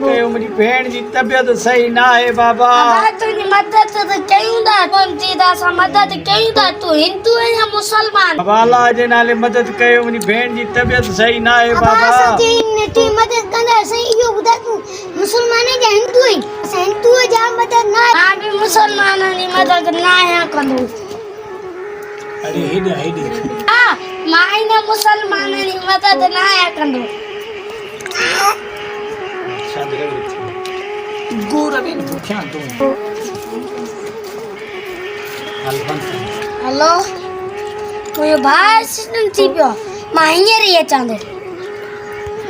मुझी भेण जी तबियत सही ना है बाबा। तुझी मदद कयूं था, सा मदद कयूं था। तू हिंदू है या मुसलमान? बाबा अल्लाह जे नाले मदद कयो, मुझी भेण जी तबियत सही ना है बाबा। ती मदद कंदा सही यो बुधा। तू मुसलमान है या हिंदू है? हिंदू जा मदद ना। हां भी मुसलमान नी मदद ना है कंदो। अरे हेडी हां माइने मुसलमान नी मदद ना है कंदो। गोरवे भूख्या तो हेलो कोई भाई सिस्टम थी पियो माइने रे चांदो।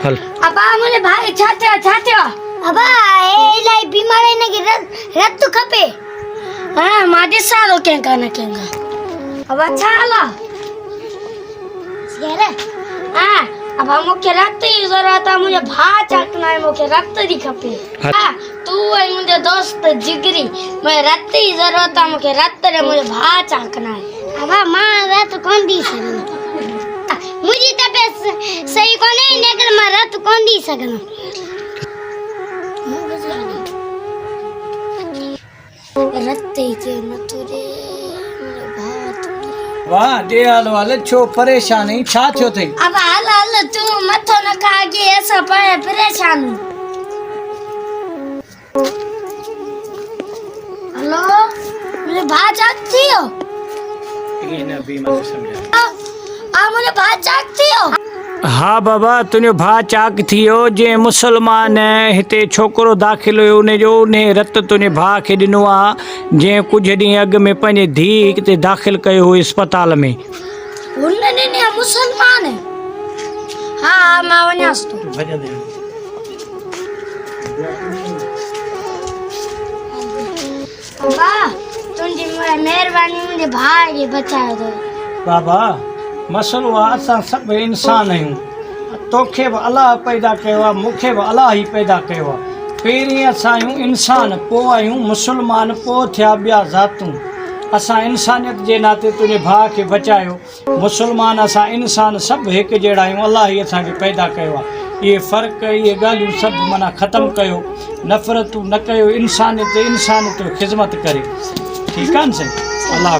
हल अबा मुझे भाई छाते अबा ए लाई बीमार है ना कि रत खपे। हां मादे सारो केंगा ना केंगा अब अच्छा हला यार। हां अब मुझे रक्त की जरूरत है। मुझे भा चकना है, मुझे रक्त दी खपे। हां तू है मुझे दोस्त जिगरी, मुझे रक्त की जरूरत है। मुझे रक्त रे मुझे भा चकना है। अब मां रत कौन दी सकना? मुझे तबियत सही कोने लेकिन मैं रत कौन दी सकना। रत के मथुरे वाह दे वाले छो परेशान है छा थियो थई। अब हाल तू मथो न खागे ऐसा परेशान। हेलो मुझे भात चाहती हो? ये ना भी मत समझा। मुझे भात चाहती हो? हाँ बाबा तुझो भा चाक थियो जे मुसलमान हिते छोकरो दाखिल हुयो उन जो उन रत तुझे भा के दिनो आ जे कुछ डी अग में पंजे धी हिते दाखिल कयो हो अस्पताल में। उन्ने मुसलमान है। हाँ मैं वन्यास तो भजा दे बाबा तुझी मेहरबानी मुझे भाई बचाए दो। बाबा मसलो असां सब इंसान आहियूं। तोखे भी अल्लाह पैदा कयो आहे, मूंखे भी अल्लाह ही पैदा कयो आहे। पहिरीं असां आहियूं इंसान, पोइ आहियूं मुसलमान, पोइ थिया ॿिया ज़ातूं। असां इंसानियत जे नाते तुंहिंजे भाउ खे बचायो। मुसलमान असां इंसान सभु हिकु जहिड़ा आहियूं। अल्लाह ही असांखे पैदा कयो आहे। इहे फ़र्क़ु इहे ॻाल्हियूं सभु माना ख़तमु कयो। नफ़रतूं न कयो। इंसानियत इंसान खे ख़िदमत करे। ठीकु आहे न साईं। अल्लाह